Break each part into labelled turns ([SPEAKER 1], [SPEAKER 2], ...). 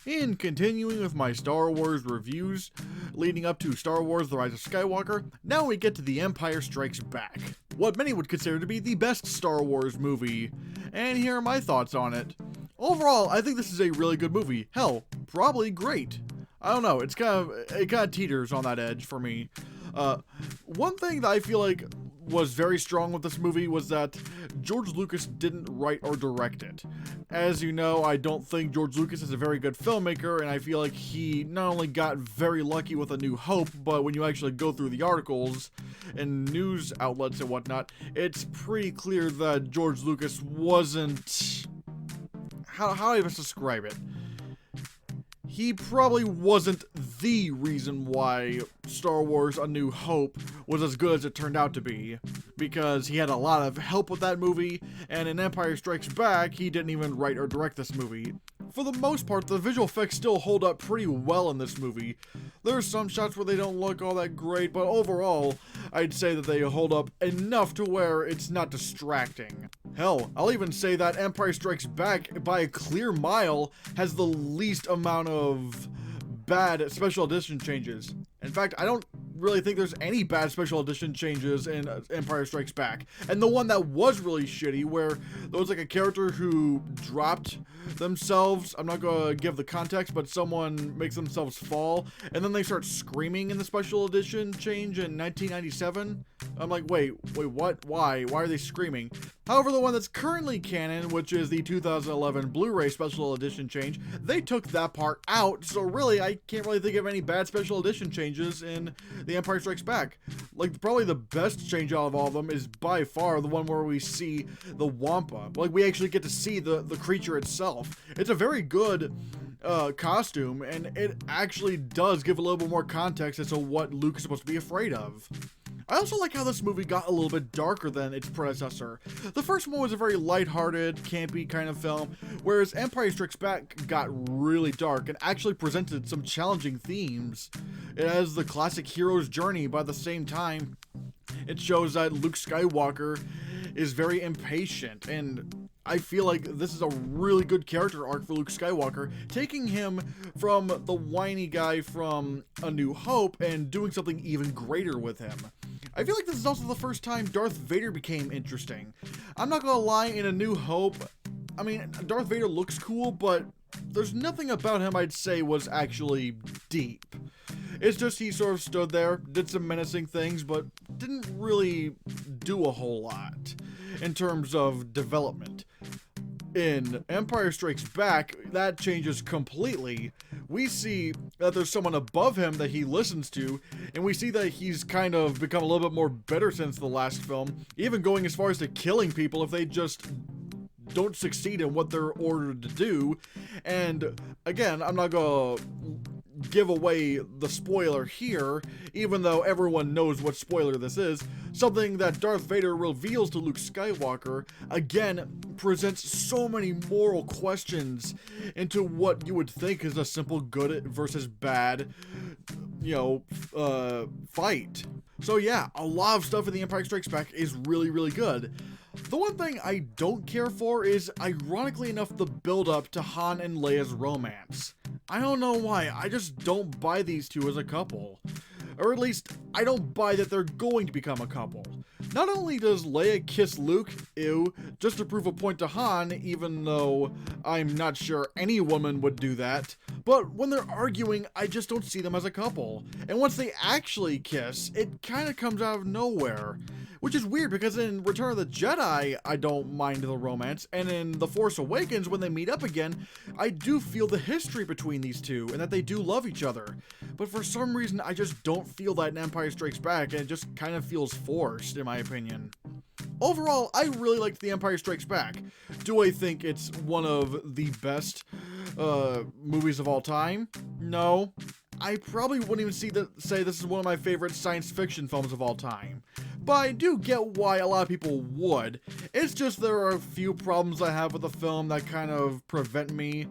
[SPEAKER 1] In continuing with my Star Wars reviews leading up to Star Wars The Rise of Skywalker, now we get to The Empire Strikes Back, what many would consider to be the best Star Wars movie, and here are my thoughts on it. Overall, I think this is a really good movie. Hell, probably great. I don't know, it kind of teeters on that edge for me. One thing that I feel like was very strong with this movie was that George Lucas didn't write or direct it. As you know, I don't think George Lucas is a very good filmmaker, and I feel like he not only got very lucky with A New Hope, but when you actually go through the articles and news outlets and whatnot, it's pretty clear that George Lucas wasn't... How do I best describe it? He probably wasn't the reason why Star Wars A New Hope was as good as it turned out to be, because he had a lot of help with that movie, and in Empire Strikes Back, he didn't even write or direct this movie. For the most part, the visual effects still hold up pretty well in this movie. There's some shots where they don't look all that great, but overall, I'd say that they hold up enough to where it's not distracting. Hell, I'll even say that Empire Strikes Back, by a clear mile, has the least amount of bad special edition changes. In fact, I don't really think there's any bad special edition changes in Empire Strikes Back. And the one that was really shitty, where there was like a character who dropped themselves, I'm not gonna give the context, but someone makes themselves fall, and then they start screaming in the special edition change in 1997. I'm like, wait, what? Why are they screaming? However, the one that's currently canon, which is the 2011 Blu-ray special edition change, they took that part out, so really, I can't really think of any bad special edition changes in The Empire Strikes Back. Like, probably the best change out of all of them is by far the one where we see the Wampa. Like, we actually get to see the creature itself. It's a very good costume, and it actually does give a little bit more context as to what Luke is supposed to be afraid of. I also like how this movie got a little bit darker than its predecessor. The first one was a very lighthearted, campy kind of film, whereas Empire Strikes Back got really dark and actually presented some challenging themes. It has the classic hero's journey, but at the same time, it shows that Luke Skywalker is very impatient, and I feel like this is a really good character arc for Luke Skywalker, taking him from the whiny guy from A New Hope and doing something even greater with him. I feel like this is also the first time Darth Vader became interesting. I'm not gonna lie, in A New Hope, I mean, Darth Vader looks cool, but there's nothing about him I'd say was actually deep. It's just he sort of stood there, did some menacing things, but didn't really do a whole lot in terms of development. In Empire Strikes Back, that changes completely. We see that there's someone above him that he listens to, and we see that he's kind of become a little bit more bitter since the last film, even going as far as to killing people if they just don't succeed in what they're ordered to do. And again, I'm not gonna give away the spoiler here, even though everyone knows what spoiler this is. Something that Darth Vader reveals to Luke Skywalker, again, presents so many moral questions into what you would think is a simple good versus bad, fight. So yeah, a lot of stuff in The Empire Strikes Back is really, really good. The one thing I don't care for is, ironically enough, the build-up to Han and Leia's romance. I don't know why, I just don't buy these two as a couple. Or at least, I don't buy that they're going to become a couple. Not only does Leia kiss Luke, ew, just to prove a point to Han, even though I'm not sure any woman would do that, but when they're arguing, I just don't see them as a couple. And once they actually kiss, it kind of comes out of nowhere. Which is weird, because in Return of the Jedi, I don't mind the romance, and in The Force Awakens, when they meet up again, I do feel the history between these two, and that they do love each other. But for some reason, I just don't feel that in Empire Strikes Back, and it just kind of feels forced, in my opinion. Overall, I really liked The Empire Strikes Back. Do I think it's one of the best movies of all time? No. I probably wouldn't even say this is one of my favorite science fiction films of all time. But I do get why a lot of people would. It's just there are a few problems I have with the film that kind of prevent me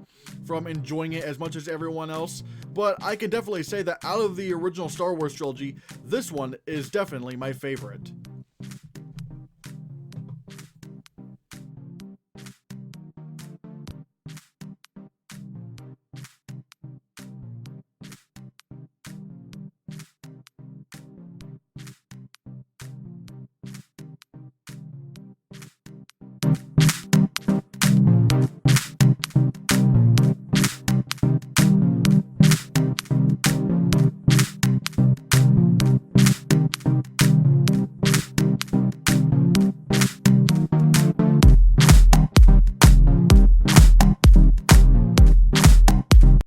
[SPEAKER 1] from enjoying it as much as everyone else. But I can definitely say that out of the original Star Wars trilogy, this one is definitely my favorite.